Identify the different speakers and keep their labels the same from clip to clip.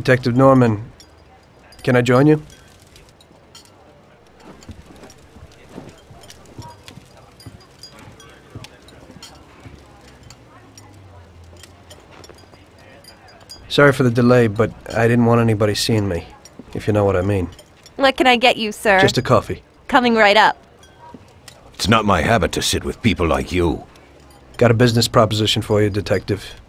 Speaker 1: Detective Norman, can I join you? Sorry for the delay, but I didn't want anybody seeing me, if you know what I mean.
Speaker 2: What can I get you, sir?
Speaker 1: Just a coffee.
Speaker 2: Coming right up.
Speaker 3: It's not my habit to sit with people like you.
Speaker 1: Got a business proposition for you, Detective.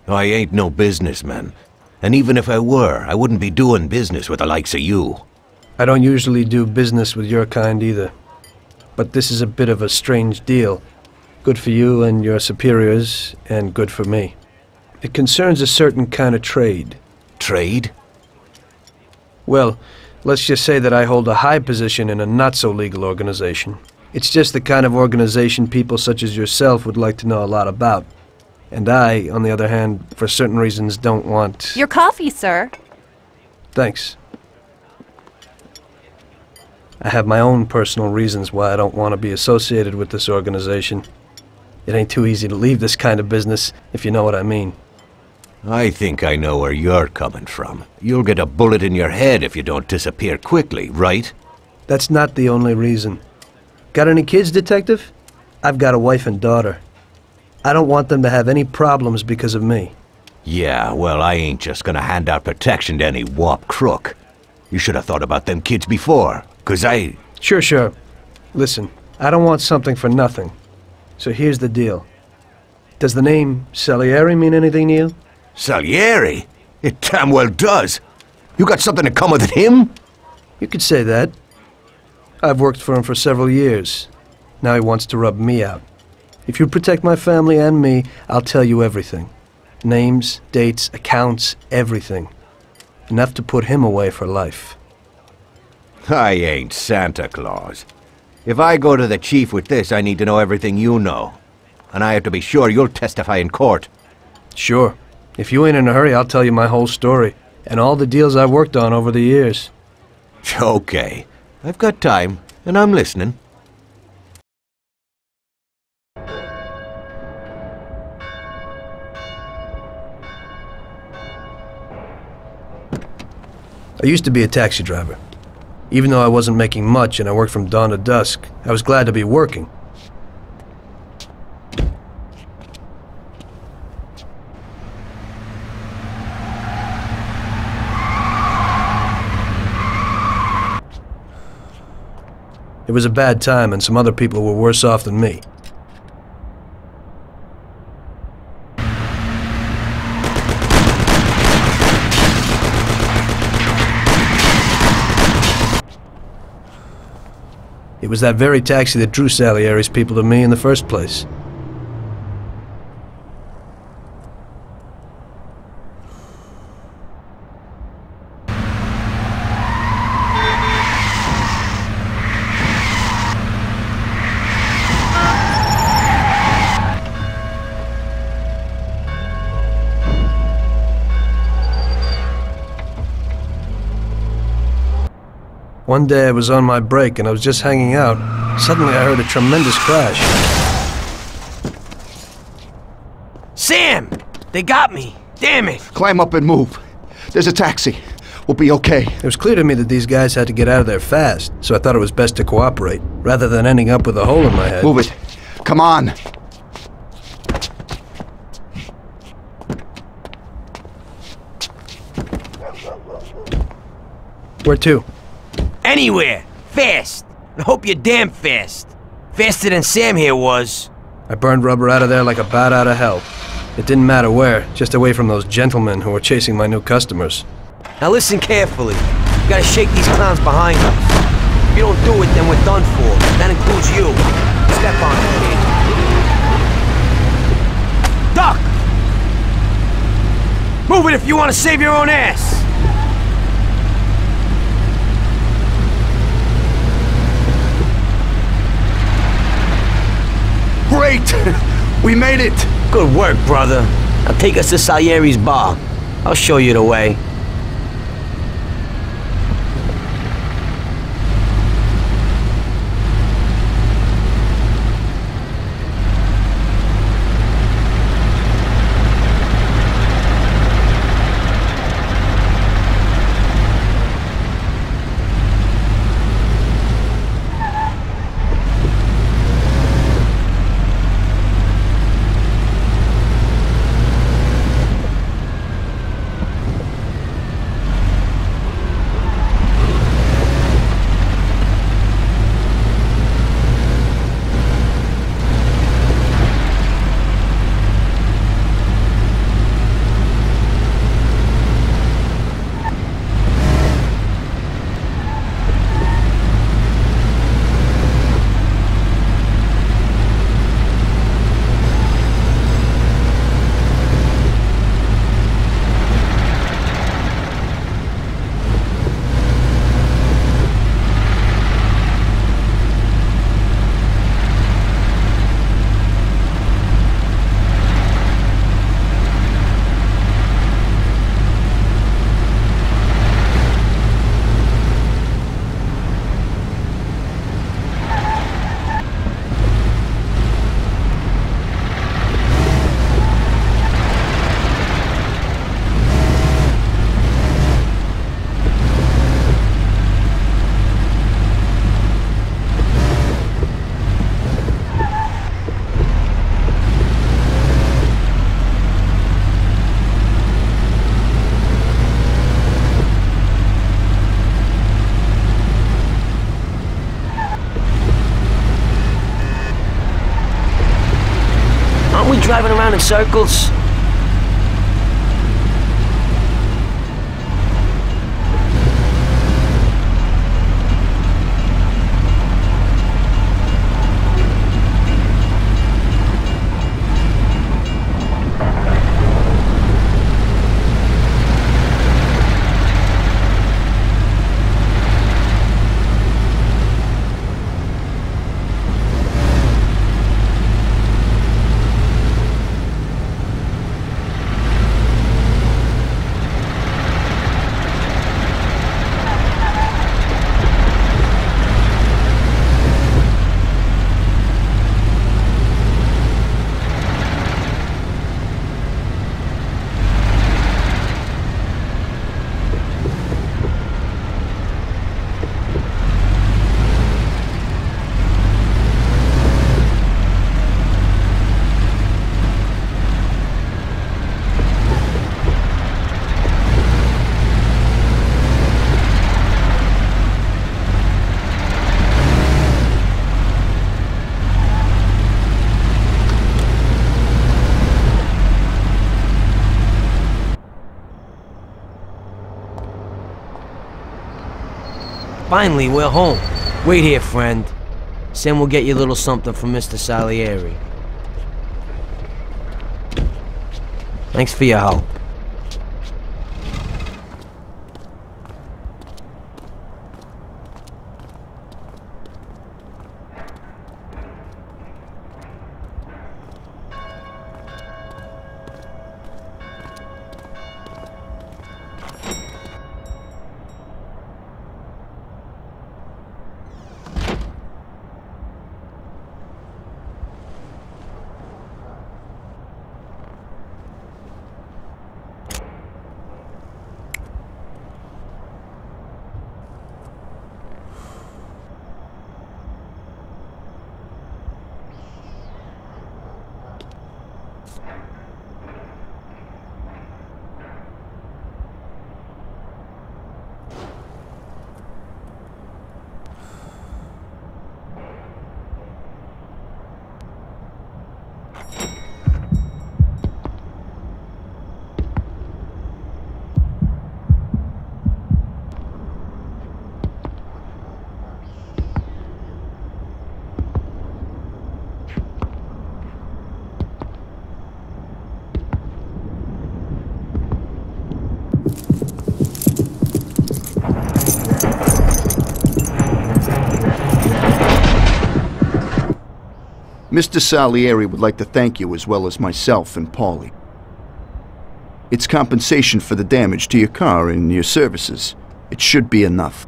Speaker 3: I ain't no businessman. And even if I were, I wouldn't be doing business with the likes of you.
Speaker 1: I don't usually do business with your kind either. But this is a bit of a strange deal. Good for you and your superiors, and good for me. It concerns a certain kind of trade.
Speaker 3: Trade?
Speaker 1: Well, let's just say that I hold a high position in a not-so-legal organization. It's just the kind of organization people such as yourself would like to know a lot about. And I, on the other hand, for certain reasons don't want...
Speaker 2: Your coffee, sir.
Speaker 1: Thanks. I have my own personal reasons why I don't want to be associated with this organization. It ain't too easy to leave this kind of business, if you know what I mean.
Speaker 3: I think I know where you're coming from. You'll get a bullet in your head if you don't disappear quickly, right?
Speaker 1: That's not the only reason. Got any kids, Detective? I've got a wife and daughter. I don't want them to have any problems because of me.
Speaker 3: Yeah, well, I ain't just gonna hand out protection to any wop crook. You should have thought about them kids before, 'cause I...
Speaker 1: Sure. Listen, I don't want something for nothing. So here's the deal. Does the name Salieri mean anything to you?
Speaker 3: Salieri? It damn well does. You got something in common with him?
Speaker 1: You could say that. I've worked for him for several years. Now he wants to rub me out. If you protect my family and me, I'll tell you everything. Names, dates, accounts, everything. Enough to put him away for life.
Speaker 3: I ain't Santa Claus. If I go to the chief with this, I need to know everything you know. And I have to be sure you'll testify in court.
Speaker 1: Sure. If you ain't in a hurry, I'll tell you my whole story. And all the deals I've worked on over the years.
Speaker 3: Okay. I've got time, and I'm listening.
Speaker 1: I used to be a taxi driver. Even though I wasn't making much and I worked from dawn to dusk, I was glad to be working. It was a bad time and some other people were worse off than me. It was that very taxi that drew Salieri's people to me in the first place. One day I was on my break and I was just hanging out. Suddenly I heard a tremendous crash.
Speaker 4: Sam! They got me! Damn it!
Speaker 5: Climb up and move. There's a taxi. We'll be okay.
Speaker 1: It was clear to me that these guys had to get out of there fast, so I thought it was best to cooperate, rather than ending up with a hole in my head.
Speaker 5: Move it. Come on.
Speaker 1: Where to?
Speaker 4: Anywhere! Fast! I hope you're damn fast. Faster than Sam here was.
Speaker 1: I burned rubber out of there like a bat out of hell. It didn't matter where, just away from those gentlemen who were chasing my new customers.
Speaker 4: Now listen carefully. You gotta shake these clowns behind us. If you don't do it, then we're done for. That includes you. Step on it, kid. Duck! Move it if you want to save your own ass!
Speaker 5: Great! We made it!
Speaker 4: Good work, brother. Now take us to Salieri's bar. I'll show you the way. driving around in circles? Finally, we're home. Wait here, friend. Sam will get you a little something from Mr. Salieri. Thanks for your help.
Speaker 5: Mr. Salieri would like to thank you as well as myself and Paulie. It's compensation for the damage to your car and your services. It should be enough.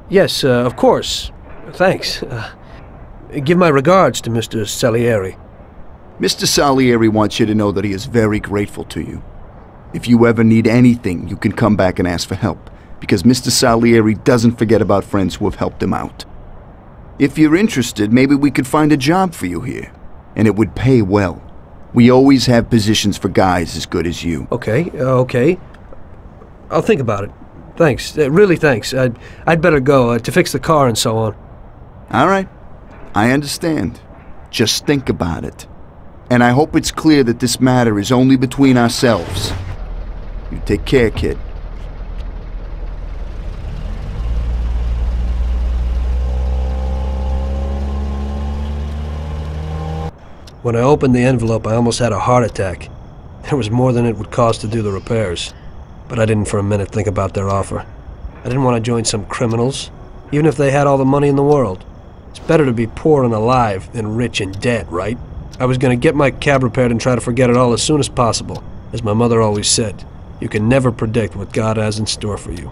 Speaker 1: Yes, of course. Thanks. Give my regards to Mr. Salieri.
Speaker 5: Mr. Salieri wants you to know that he is very grateful to you. If you ever need anything, you can come back and ask for help, because Mr. Salieri doesn't forget about friends who have helped him out. If you're interested, maybe we could find a job for you here, and it would pay well. We always have positions for guys as good as you.
Speaker 1: Okay, okay. I'll think about it. Thanks, really thanks. I'd better go to fix the car and so on.
Speaker 5: All right, I understand. Just think about it. And I hope it's clear that this matter is only between ourselves. You take care, kid.
Speaker 1: When I opened the envelope, I almost had a heart attack. There was more than it would cost to do the repairs. But I didn't for a minute think about their offer. I didn't want to join some criminals, even if they had all the money in the world. It's better to be poor and alive than rich and dead, right? I was going to get my cab repaired and try to forget it all as soon as possible. As my mother always said, you can never predict what God has in store for you.